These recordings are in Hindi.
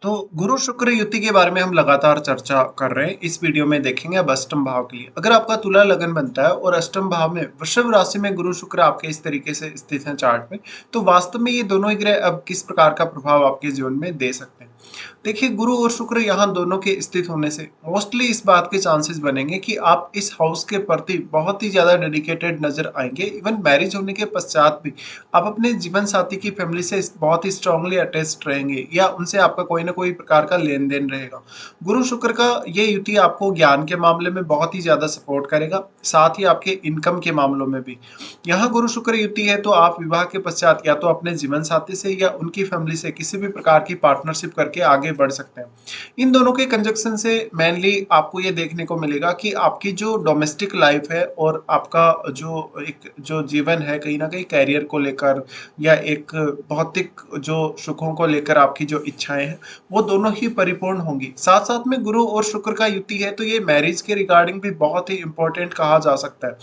तो गुरु शुक्र युति के बारे में हम लगातार चर्चा कर रहे हैं। इस वीडियो में देखेंगे अब अष्टम भाव के लिए। अगर आपका तुला लगन बनता है और अष्टम भाव में वृषभ राशि में गुरु शुक्र आपके इस तरीके से स्थित हैं चार्ट में, तो वास्तव में ये दोनों ही ग्रह अब किस प्रकार का प्रभाव आपके जीवन में दे सकते हैं। देखिए, गुरु और शुक्र यहाँ दोनों के स्थित होने से मोस्टली इस बात के चांसेस बनेंगे कि आप इस हाउस के प्रति बहुत ही ज्यादा डेडिकेटेड नजर आएंगे। इवन मैरिज होने के पश्चात भी आप अपने जीवन साथी की फैमिली से बहुत ही स्ट्रांगली अटैच्ड रहेंगे या उनसे आपका कोई ना कोई प्रकार का लेन देन रहेगा। गुरु शुक्र का ये युति आपको ज्ञान के मामले में बहुत ही ज्यादा सपोर्ट करेगा, साथ ही आपके इनकम के मामलों में भी। यहाँ गुरु शुक्र युति है तो आप विवाह के पश्चात या तो अपने जीवन साथी से या उनकी फैमिली से किसी भी प्रकार की पार्टनरशिप करके आगे बढ़ सकते हैं। इन दोनों के कंजक्शन से मेनली आपको ये देखने को मिलेगा कि आपकी जो डोमेस्टिक लाइफ है और आपका जो जीवन है कहीं ना कहीं कैरियर को लेकर या एक भौतिक जो सुखों को लेकर आपकी जो इच्छाएं हैं वो दोनों ही परिपूर्ण होंगी। साथ साथ में गुरु और शुक्र का युति है तो ये मैरिज के रिगार्डिंग भी बहुत ही इंपॉर्टेंट कहा जा सकता है,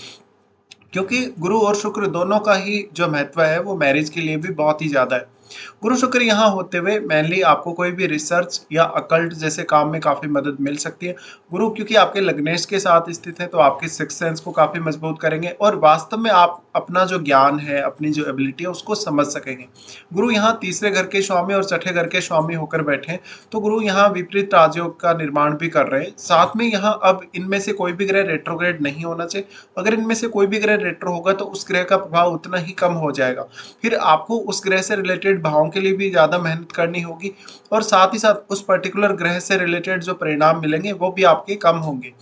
क्योंकि गुरु और शुक्र दोनों का ही जो महत्व है वो मैरिज के लिए भी बहुत ही ज्यादा है। गुरु शुक्र यहाँ होते हुए मेनली आपको कोई भी रिसर्च या अकल्ट जैसे काम में काफी मदद मिल सकती है। गुरु क्योंकि आपके लग्नेश के साथ स्थित है तो आपके सिक्स सेंस को काफी मजबूत करेंगे और वास्तव में आप अपना जो ज्ञान है, अपनी जो एबिलिटी है उसको समझ सकेंगे। गुरु यहाँ तीसरे घर के स्वामी और छठे घर के स्वामी होकर बैठे हैं, तो गुरु यहाँ विपरीत राजयोग का निर्माण भी कर रहे हैं। साथ में यहाँ अब इनमें से कोई भी ग्रह रेट्रोग्रेड नहीं होना चाहिए। अगर इनमें से कोई भी ग्रह रेट्रो होगा तो उस ग्रह का प्रभाव उतना ही कम हो जाएगा। फिर आपको उस ग्रह से रिलेटेड भावों के लिए भी ज्यादा मेहनत करनी होगी और साथ ही साथ उस पर्टिकुलर ग्रह से रिलेटेड जो परिणाम मिलेंगे वो भी आपके कम होंगे।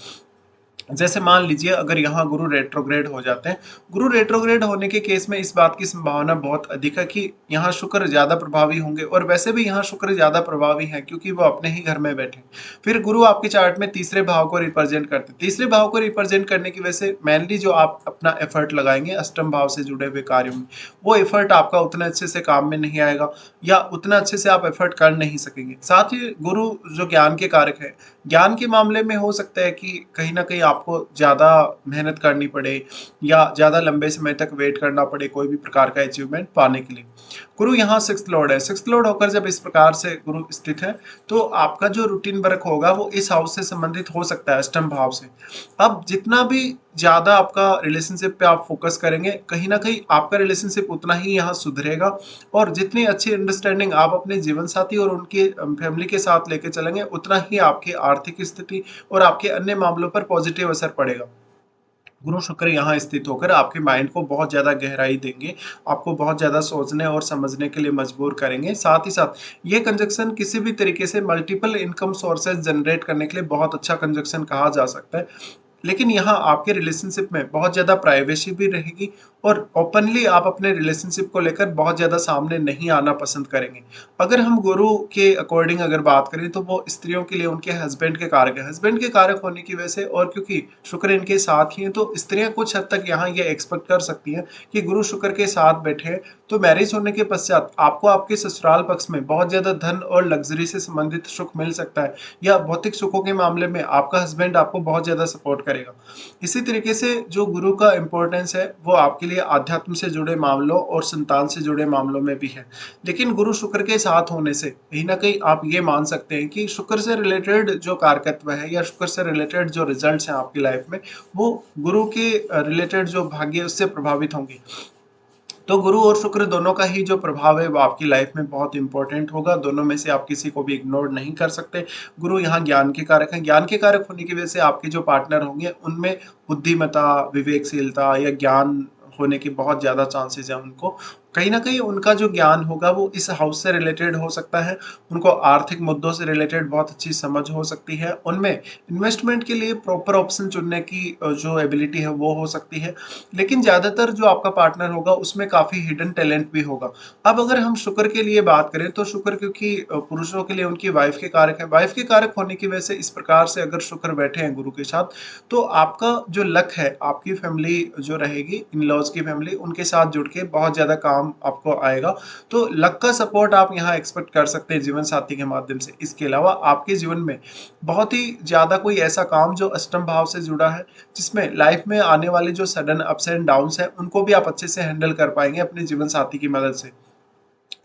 जैसे मान लीजिए अगर यहाँ गुरु रेट्रोग्रेड हो जाते हैं, गुरु रेट्रोग्रेड होने के केस में इस बात की संभावना बहुत अधिक है कि यहाँ शुक्र ज्यादा प्रभावी होंगे और वैसे भी यहाँ शुक्र ज्यादा प्रभावी है क्योंकि वो अपने ही घर में बैठे। फिर गुरु आपके चार्ट में तीसरे भाव को रिप्रेजेंट करते हैं। तीसरे भाव को रिप्रेजेंट करने की वजह से मेनली जो आप अपना एफर्ट लगाएंगे अष्टम भाव से जुड़े हुए कार्यों में, वो एफर्ट आपका उतने अच्छे से काम में नहीं आएगा या उतना अच्छे से आप एफर्ट कर नहीं सकेंगे। साथ ही गुरु जो ज्ञान के कारक है, ज्ञान के मामले में हो सकता है कि कहीं ना कहीं आपको ज़्यादा मेहनत करनी पड़े या ज़्यादा लंबे समय तक वेट करना पड़े कोई भी प्रकार का अचीवमेंट पाने के लिए। गुरु यहाँ सिक्स्थ लॉर्ड है। सिक्स्थ लॉर्ड होकर जब इस प्रकार से गुरु स्थित है तो आपका जो रूटीन वर्क होगा वो इस हाउस से संबंधित हो सकता है, अष्टम भाव से। अब जितना भी ज़्यादा आपका रिलेशनशिप पे आप फोकस करेंगे कहीं ना कहीं आपका रिलेशनशिप उतना ही यहाँ सुधरेगा और जितनी अच्छी अंडरस्टैंडिंग आप अपने जीवन साथी और उनके फैमिली के साथ लेके चलेंगे उतना ही आपकी आर्थिक स्थिति और आपके अन्य मामलों पर पॉजिटिव असर पड़ेगा। गुरु शुक्र यहाँ स्थित होकर आपके माइंड को बहुत ज़्यादा गहराई देंगे, आपको बहुत ज़्यादा सोचने और समझने के लिए मजबूर करेंगे। साथ ही साथ ये कंजक्शन किसी भी तरीके से मल्टीपल इनकम सोर्सेज जनरेट करने के लिए बहुत अच्छा कंजक्शन कहा जा सकता है। लेकिन यहाँ आपके रिलेशनशिप में बहुत ज़्यादा प्राइवेसी भी रहेगी और ओपनली आप अपने रिलेशनशिप को लेकर बहुत ज़्यादा सामने नहीं आना पसंद करेंगे। अगर हम गुरु के अकॉर्डिंग अगर बात करें तो वो स्त्रियों के लिए उनके हस्बैंड के कारक है। हस्बैंड के कारक होने की वजह से और क्योंकि शुक्र इनके साथ ही है तो स्त्रियां कुछ हद तक यहाँ ये एक्सपेक्ट कर सकती हैं कि गुरु शुक्र के साथ बैठे हैं तो मैरिज होने के पश्चात आपको आपके ससुराल पक्ष में बहुत ज़्यादा धन और लग्जरी से संबंधित सुख मिल सकता है या भौतिक सुखों के मामले में आपका हस्बैंड आपको बहुत ज़्यादा सपोर्ट करेगा। इसी तरीके से जो गुरु का इम्पोर्टेंस है वो आपके लिए आध्यात्म से जुड़े मामलों और संतान से जुड़े मामलों में भी है। लेकिन गुरु शुक्र के साथ होने से कहीं ना कहीं आप ये मान सकते हैं कि शुक्र से रिलेटेड जो कारकत्व है या शुक्र से रिलेटेड जो रिजल्ट्स हैं आपकी लाइफ में वो गुरु के रिलेटेड जो भाग्य उससे प्रभावित होंगे। तो गुरु और शुक्र दोनों का ही जो प्रभाव है वो आपकी लाइफ में बहुत इंपॉर्टेंट होगा। दोनों में से आप किसी को भी इग्नोर नहीं कर सकते। गुरु यहाँ ज्ञान के कारक हैं। ज्ञान के कारक होने की वजह से आपके जो पार्टनर होंगे उनमें बुद्धिमत्ता, विवेकशीलता या ज्ञान होने की बहुत ज़्यादा चांसेस है। उनको कहीं ना कहीं उनका जो ज्ञान होगा वो इस हाउस से रिलेटेड हो सकता है। उनको आर्थिक मुद्दों से रिलेटेड बहुत अच्छी समझ हो सकती है। उनमें इन्वेस्टमेंट के लिए प्रॉपर ऑप्शन चुनने की जो एबिलिटी है वो हो सकती है। लेकिन ज़्यादातर जो आपका पार्टनर होगा उसमें काफ़ी हिडन टैलेंट भी होगा। अब अगर हम शुक्र के लिए बात करें तो शुक्र क्योंकि पुरुषों के लिए उनकी वाइफ के कारक है। वाइफ के कारक होने की वजह से इस प्रकार से अगर शुक्र बैठे हैं गुरु के साथ तो आपका जो लक है, आपकी फैमिली जो रहेगी, इन लॉज की फैमिली, उनके साथ जुड़ के बहुत ज़्यादा काम आपको आएगा। तो लक का सपोर्ट आप यहाँ एक्सपेक्ट कर सकते हैं जीवन साथी के माध्यम से। इसके अलावा आपके जीवन में बहुत ही ज्यादा कोई ऐसा काम जो अष्टम भाव से जुड़ा है जिसमें लाइफ में आने वाले जो सडन अप्स एंड डाउन्स है उनको भी आप अच्छे से हैंडल कर पाएंगे अपने जीवन साथी की मदद से।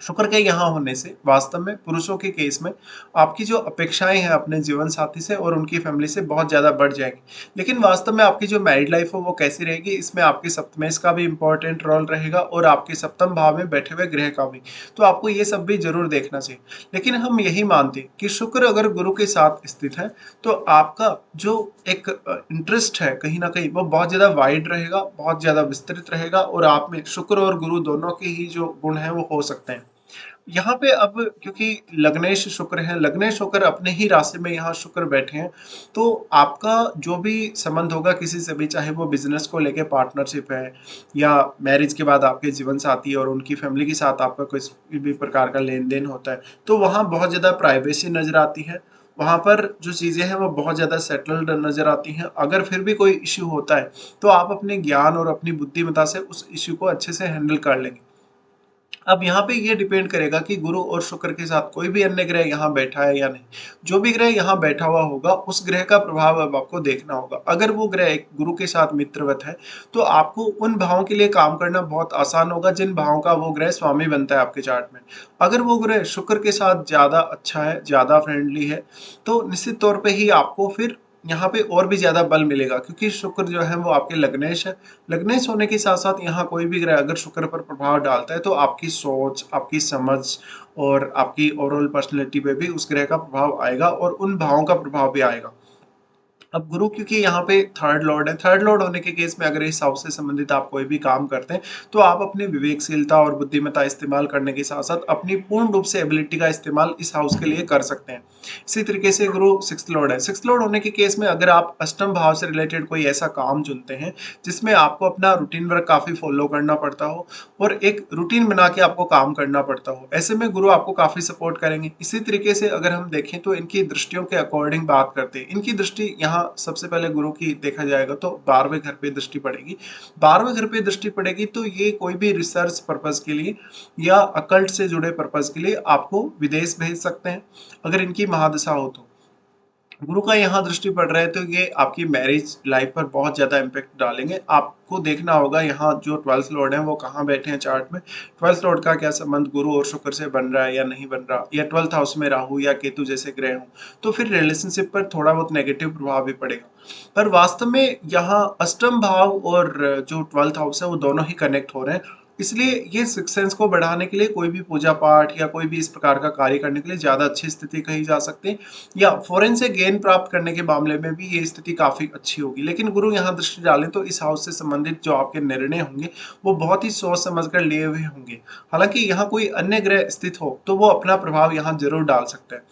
शुक्र के यहाँ होने से वास्तव में पुरुषों के केस में आपकी जो अपेक्षाएं हैं अपने जीवन साथी से और उनकी फैमिली से बहुत ज़्यादा बढ़ जाएगी। लेकिन वास्तव में आपकी जो मैरिड लाइफ हो वो कैसी रहेगी, इसमें आपके सप्तमेश का भी इंपॉर्टेंट रोल रहेगा और आपके सप्तम भाव में बैठे हुए ग्रह का भी। तो आपको ये सब भी जरूर देखना चाहिए। लेकिन हम यही मानते हैं कि शुक्र अगर गुरु के साथ स्थित है तो आपका जो एक इंटरेस्ट है कहीं ना कहीं वो बहुत ज़्यादा वाइड रहेगा, बहुत ज़्यादा विस्तृत रहेगा और आप में शुक्र और गुरु दोनों के ही जो गुण हैं वो हो सकते हैं। यहाँ पे अब क्योंकि लग्नेश शुक्र है, लग्नेश शुक्र अपने ही राशि में यहाँ शुक्र बैठे हैं, तो आपका जो भी संबंध होगा किसी से भी, चाहे वो बिजनेस को लेके पार्टनरशिप है या मैरिज के बाद आपके जीवन साथी और उनकी फैमिली के साथ आपका कोई भी प्रकार का लेन देन होता है, तो वहाँ बहुत ज़्यादा प्राइवेसी नजर आती है। वहाँ पर जो चीज़ें हैं वो बहुत ज़्यादा सेटल्ड नजर आती हैं। अगर फिर भी कोई इश्यू होता है तो आप अपने ज्ञान और अपनी बुद्धिमत्ता से उस इश्यू को अच्छे से हैंडल कर लेंगे। अब यहाँ पे ये डिपेंड करेगा कि गुरु और शुक्र के साथ कोई भी अन्य ग्रह यहाँ बैठा है या नहीं। जो भी ग्रह यहाँ बैठा हुआ होगा उस ग्रह का प्रभाव अब आपको देखना होगा। अगर वो ग्रह एक गुरु के साथ मित्रवत है तो आपको उन भावों के लिए काम करना बहुत आसान होगा जिन भावों का वो ग्रह स्वामी बनता है आपके चार्ट में। अगर वो ग्रह शुक्र के साथ ज्यादा अच्छा है, ज्यादा फ्रेंडली है, तो निश्चित तौर पे ही आपको फिर यहाँ पे और भी ज्यादा बल मिलेगा, क्योंकि शुक्र जो है वो आपके लग्नेश है। लग्नेश होने के साथ साथ यहाँ कोई भी ग्रह अगर शुक्र पर प्रभाव डालता है तो आपकी सोच, आपकी समझ और आपकी ओवरऑल पर्सनैलिटी पे भी उस ग्रह का प्रभाव आएगा और उन भावों का प्रभाव भी आएगा। अब गुरु क्योंकि यहाँ पे थर्ड लॉर्ड है, थर्ड लॉर्ड होने के केस में अगर इस हाउस से संबंधित आप कोई भी काम करते हैं तो आप अपनी विवेकशीलता और बुद्धिमत्ता इस्तेमाल करने के साथ साथ अपनी पूर्ण रूप से एबिलिटी का इस्तेमाल इस हाउस के लिए कर सकते हैं। इसी तरीके से गुरु सिक्स्थ लॉर्ड है। सिक्स्थ लॉर्ड होने के केस में अगर आप अष्टम भाव से रिलेटेड कोई ऐसा काम चुनते हैं जिसमें आपको अपना रूटीन वर्क काफी फॉलो करना पड़ता हो और एक रूटीन बना के आपको काम करना पड़ता हो, ऐसे में गुरु आपको काफी सपोर्ट करेंगे। इसी तरीके से अगर हम देखें तो इनकी दृष्टियों के अकॉर्डिंग बात करते हैं, इनकी दृष्टि यहाँ सबसे पहले गुरु की देखा जाएगा तो 12वें घर पे दृष्टि पड़ेगी। 12वें घर पे दृष्टि पड़ेगी तो ये कोई भी रिसर्च पर्पज के लिए या अकल्ट से जुड़े पर्पज के लिए आपको विदेश भेज सकते हैं अगर इनकी महादशा हो तो। गुरु का यहाँ दृष्टि पड़ रहा है तो ये आपकी मैरिज लाइफ पर बहुत ज्यादा इम्पेक्ट डालेंगे। आपको देखना होगा यहाँ जो 12th लॉर्ड है वो कहाँ बैठे हैं चार्ट में, 12th लॉर्ड का क्या संबंध गुरु और शुक्र से बन रहा है या नहीं बन रहा, या 12th हाउस में राहु या केतु जैसे ग्रह हो, तो फिर रिलेशनशिप पर थोड़ा बहुत नेगेटिव प्रभाव भी पड़ेगा। पर वास्तव में यहाँ अष्टम भाव और जो 12th हाउस है वो दोनों ही कनेक्ट हो रहे हैं, इसलिए ये सिक्स सेंस को बढ़ाने के लिए कोई भी पूजा पाठ या कोई भी इस प्रकार का कार्य करने के लिए ज्यादा अच्छी स्थिति कही जा सकती है, या फॉरेन से गेन प्राप्त करने के मामले में भी ये स्थिति काफी अच्छी होगी। लेकिन गुरु यहाँ दृष्टि डालें तो इस हाउस से संबंधित जो आपके निर्णय होंगे वो बहुत ही सोच समझ कर लिए हुए होंगे। हालांकि यहाँ कोई अन्य ग्रह स्थित हो तो वो अपना प्रभाव यहाँ जरूर डाल सकता है।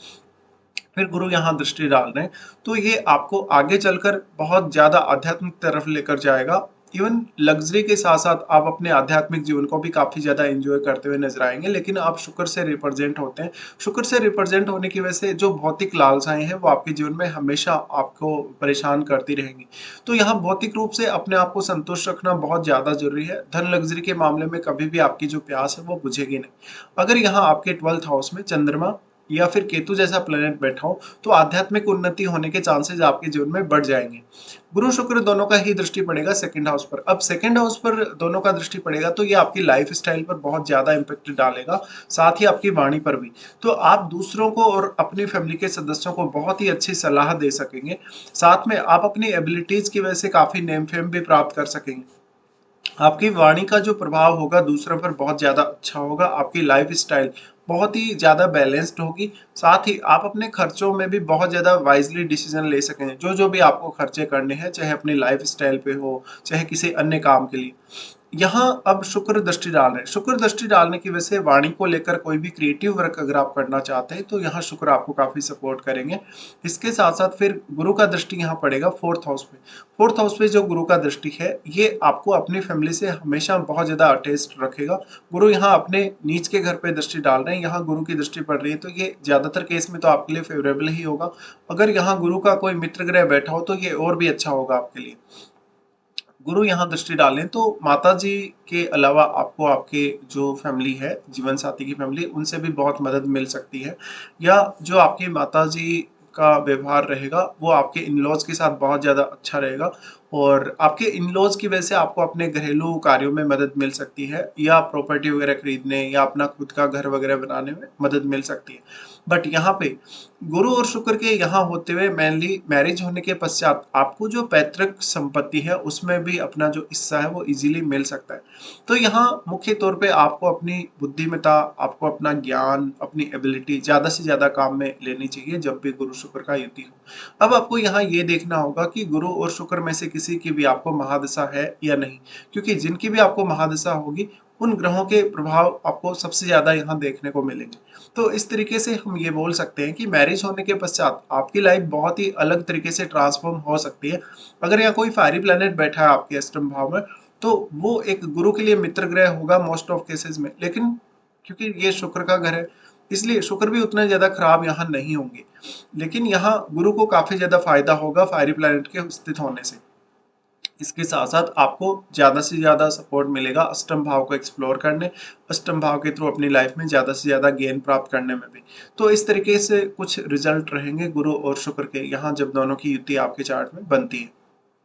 फिर गुरु यहाँ दृष्टि डाल रहे हैं तो ये आपको आगे चलकर बहुत ज्यादा आध्यात्मिक तरफ लेकर जाएगा। इवन लग्जरी के साथ साथ आप अपने आध्यात्मिक जीवन को भी काफी ज्यादा एंजॉय करते हुए नजर आएंगे। लेकिन आप शुक्र से रिप्रेजेंट होते हैं, शुक्र से रिप्रेजेंट होने की वजह से जो भौतिक लालसाएं हैं वो आपके जीवन में हमेशा आपको परेशान करती रहेंगी। तो यहाँ भौतिक रूप से अपने आप को संतुष्ट रखना बहुत ज्यादा जरूरी है। धन लग्जरी के मामले में कभी भी आपकी जो प्यास है वो बुझेगी नहीं। अगर यहाँ आपके 12th हाउस में चंद्रमा या फिर केतु जैसा प्लेनेट बैठा हो तो आध्यात्मिक उन्नति होने के चांसेस आपके जीवन में बढ़ जाएंगे। गुरु शुक्र दोनों का ही दृष्टि पड़ेगा सेकंड हाउस पर। अब सेकंड हाउस पर दोनों का दृष्टि पड़ेगा तो ये आपकी लाइफ स्टाइल पर बहुत ज्यादा इम्पेक्ट डालेगा, साथ ही आपकी वाणी पर भी। तो आप दूसरों को और अपनी फैमिली के सदस्यों को बहुत ही अच्छी सलाह दे सकेंगे, साथ में आप अपनी एबिलिटीज की वजह से काफी नेम फेम भी प्राप्त कर सकेंगे। आपकी वाणी का जो प्रभाव होगा दूसरों पर बहुत ज्यादा अच्छा होगा। आपकी लाइफ स्टाइल बहुत ही ज्यादा बैलेंस्ड होगी, साथ ही आप अपने खर्चों में भी बहुत ज्यादा वाइजली डिसीजन ले सकेंगे। जो जो भी आपको खर्चे करने हैं, चाहे अपनी लाइफ स्टाइल पे हो चाहे किसी अन्य काम के लिए। यहाँ अब शुक्र दृष्टि डाल रहे हैं, शुक्र दृष्टि डालने की वजह से वाणी को लेकर कोई भी क्रिएटिव वर्क अगर आप करना चाहते हैं तो यहाँ शुक्र आपको काफी सपोर्ट करेंगे। इसके साथ साथ फिर गुरु का दृष्टि यहाँ पड़ेगा फोर्थ हाउस पे। फोर्थ हाउस पे जो गुरु का दृष्टि है ये आपको अपनी फैमिली से हमेशा बहुत ज्यादा अटैच्ड रखेगा। गुरु यहाँ अपने नीच के घर पे दृष्टि डाल रहे हैं, यहाँ गुरु की दृष्टि पड़ रही है तो ये ज्यादातर केस में तो आपके लिए फेवरेबल ही होगा। अगर यहाँ गुरु का कोई मित्र ग्रह बैठा हो तो ये और भी अच्छा होगा आपके लिए। गुरु यहाँ दृष्टि डालें तो माता जी के अलावा आपको आपके जो फैमिली है, जीवन साथी की फैमिली, उनसे भी बहुत मदद मिल सकती है। या जो आपकी माता जी का व्यवहार रहेगा वो आपके इन लॉज के साथ बहुत ज़्यादा अच्छा रहेगा और आपके इन-लॉज़ की वजह से आपको अपने घरेलू कार्यों में मदद मिल सकती है या प्रॉपर्टी वगैरह खरीदने या अपना खुद का घर वगैरह बनाने में मदद मिल सकती है। बट यहाँ पे गुरु और शुक्र के यहाँ होते हुए मेनली मैरिज होने के पश्चात आपको जो पैतृक संपत्ति है उसमें भी अपना जो हिस्सा है वो ईज़िली मिल सकता है। तो यहाँ मुख्य तौर पे आपको अपनी बुद्धिमत्ता, आपको अपना ज्ञान, अपनी एबिलिटी ज़्यादा से ज़्यादा काम में लेनी चाहिए जब भी गुरु शुक्र का युति हो। अब आपको यहाँ ये देखना होगा कि गुरु और शुक्र में से किसी की भी आपको महादशा है या नहीं, क्योंकि जिनकी भी आपको महादशा होगी उन ग्रहों के प्रभाव आपको सबसे ज़्यादा यहाँ देखने को मिलेंगे। तो इस तरीके से हम ये बोल सकते हैं कि मैरिज होने के पश्चात आपकी लाइफ बहुत ही अलग तरीके से ट्रांसफॉर्म हो सकती है। अगर यहाँ कोई फायरी प्लैनेट बैठा है आपके अष्टम भाव में, तो वो एक गुरु के लिए मित्र ग्रह होगा मोस्ट ऑफ केसेस में, लेकिन क्योंकि ये शुक्र का घर है इसलिए शुक्र भी उतना ज्यादा खराब यहाँ नहीं होंगे। लेकिन यहाँ गुरु को काफी ज्यादा फायदा होगा फायरी प्लैनेट के स्थित होने से। इसके साथ साथ आपको ज्यादा से ज्यादा सपोर्ट मिलेगा अष्टम भाव को एक्सप्लोर करने, अष्टम भाव के थ्रू अपनी लाइफ में ज्यादा से ज्यादा गेन प्राप्त करने में भी। तो इस तरीके से कुछ रिजल्ट रहेंगे गुरु और शुक्र के यहाँ जब दोनों की युति आपके चार्ट में बनती है।